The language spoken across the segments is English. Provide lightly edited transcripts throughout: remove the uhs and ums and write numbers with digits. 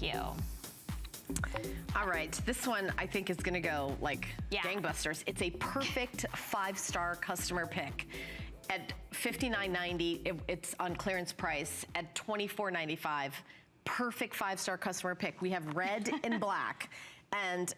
Thank you. All right, this one I think is gonna go like gangbusters. It's a perfect 5-star customer pick. At $59.90, it's on clearance price. At $24.95, perfect 5-star customer pick. We have red and black. And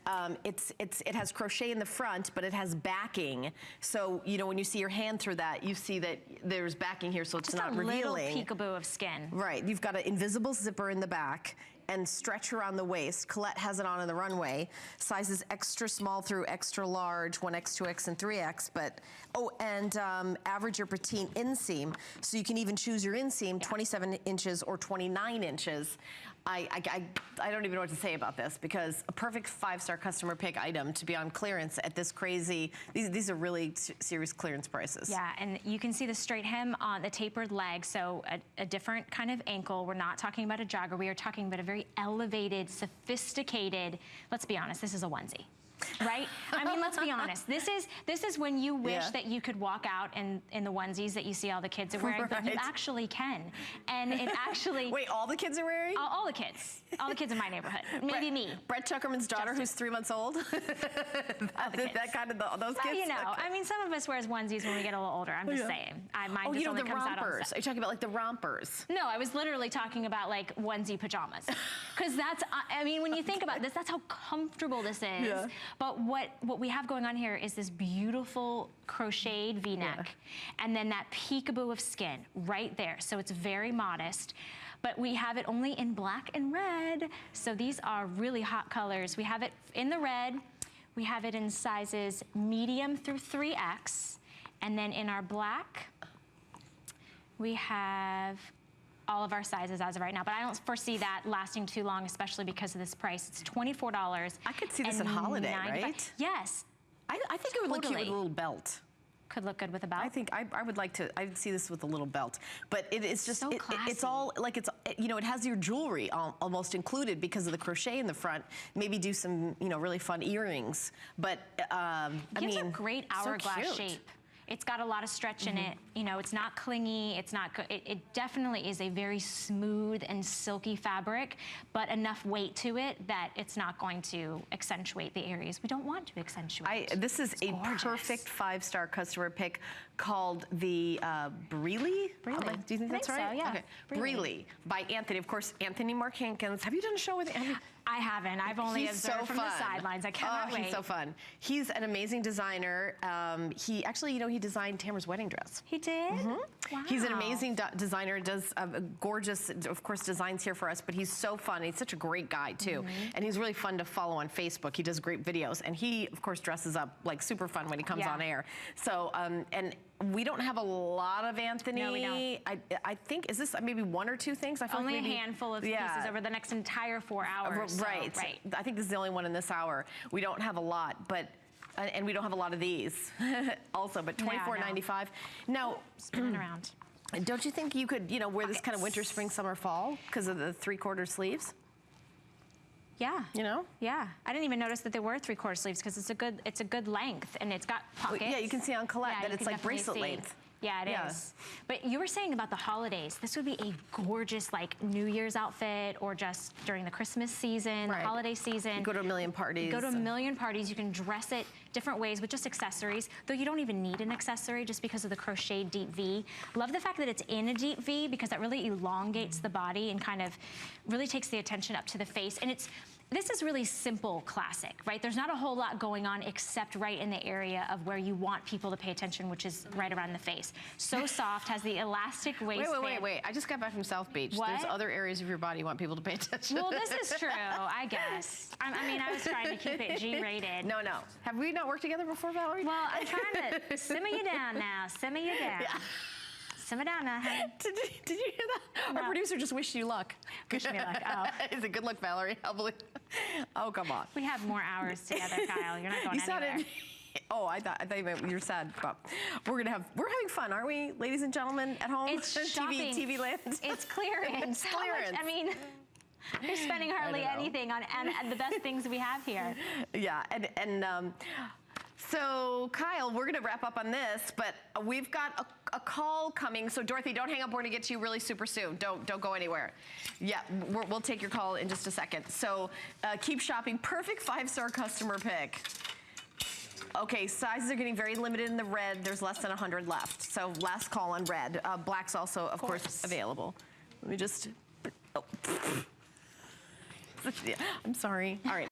it has crochet in the front, but it has backing. So, you know, when you see your hand through that, you see that there's backing here, so it's not revealing. Just a little peekaboo of skin. Right, you've got an invisible zipper in the back and stretch around the waist. Colette has it on in the runway. Sizes extra small through extra large, 1X, 2X, and 3X. But, oh, and average or petite inseam. So you can even choose your inseam, 27 inches or 29 inches. I don't even know what to say about this, because a perfect 5-star customer pick item to be on clearance at this crazy, these are really serious clearance prices. Yeah, and you can see the straight hem on the tapered leg, so a different kind of ankle. We're not talking about a jogger, we are talking about a very elevated, sophisticated, let's be honest, this is a onesie. Right? I mean, let's be honest. This is when you wish that you could walk out in the onesies that you see all the kids are wearing, but you actually can. And it actually... Wait, all the kids are wearing? All the kids. All the kids in my neighborhood. Maybe me. Brett Tuckerman's daughter, who's 3 months old? that kind of, those kids? You know, I mean, some of us wears onesies when we get a little older. I'm just saying. Mine just only comes out on rompers. Are you talking about like the rompers? No, I was literally talking about like onesie pajamas. Because that's, I mean, when you think about this, that's how comfortable this is. Yeah. But what we have going on here is this beautiful crocheted V-neck, and then that peekaboo of skin right there. So it's very modest, but we have it only in black and red. So these are really hot colors. We have it in the red. We have it in sizes medium through 3X. And then in our black, we have all of our sizes as of right now, but I don't foresee that lasting too long, especially because of this price. It's $24. I could see this at holiday, right? Yes. I think it would look cute with a little belt. Could look good with a belt. I think I would like to. I'd see this with a little belt, but it's just so it's all like you know, it has your jewelry almost included because of the crochet in the front. Maybe do some, you know, really fun earrings, but I mean, a great hourglass so shape. It's got a lot of stretch in it. You know, it's not clingy. It's not. It definitely is a very smooth and silky fabric, but enough weight to it that it's not going to accentuate the areas we don't want to accentuate. This is a perfect 5-star customer pick called the Brylee. Do you think that's right? So, yeah. Okay. Brylee by Antthony. Of course, Anthony Mark Hankins. Have you done a show with Anthony? I haven't. I've only observed from the sidelines. I cannot wait. He's so fun. He's an amazing designer. He actually, you know, he designed Tamara's wedding dress. He did? Wow. He's an amazing designer, does gorgeous, of course, designs here for us, but he's so fun. He's such a great guy, too. And he's really fun to follow on Facebook. He does great videos. And he, of course, dresses up like super fun when he comes on air. So, and we don't have a lot of Anthony. No, we don't. I think, is this maybe 1 or 2 things? I feel only like maybe, a handful of pieces over the next entire 4 hours. Right. So, right. I think this is the only one in this hour. We don't have a lot, but and we don't have a lot of these also, but $24.95. Now, spinning around. Don't you think you could, you know, wear this kind of winter, spring, summer, fall because of the 3/4 sleeves? Yeah. You know? Yeah. I didn't even notice that there were 3/4 sleeves because it's a good length and it's got pockets. Yeah, you can see on Colette that it's like bracelet length. Yeah, it is. But you were saying about the holidays. This would be a gorgeous, like, New Year's outfit or just during the Christmas season, the holiday season. You go to a million parties. Go to a million parties. You can dress it different ways with just accessories, though you don't even need an accessory just because of the crochet deep V. Love the fact that it's in a deep V because that really elongates the body and kind of really takes the attention up to the face. And this is really simple classic, right? There's not a whole lot going on except right in the area of where you want people to pay attention, which is right around the face. So soft, has the elastic waistband. Wait. I just got back from South Beach. What? There's other areas of your body you want people to pay attention. Well, this is true, I guess. I mean, I was trying to keep it G-rated. No. Have we not worked together before, Valerie? Well, I'm trying to simmer you down now. Simmer you down. Yeah. Simmer down now, honey. Did you hear that? No. Our producer just wished you luck. Wish me luck. Oh. Is it good luck, Valerie? I'll believe. Oh, come on. We have more hours together, Kyle. You're not going anywhere. Oh, I thought you were sad, but we're having fun, aren't we, ladies and gentlemen at home? It's shopping. TV land. It's clearance. It's clearance. I mean, you're spending hardly anything on the best things we have here. Yeah, and So Kyle, we're gonna wrap up on this, but we've got a call coming. So Dorothy, don't hang up. We're gonna get to you really super soon. Don't go anywhere. Yeah, we'll take your call in just a second. So keep shopping. Perfect 5-star customer pick. Okay, sizes are getting very limited in the red. There's less than 100 left. So last call on red. Black's also, of course, available. Let me just, oh. I'm sorry. All right.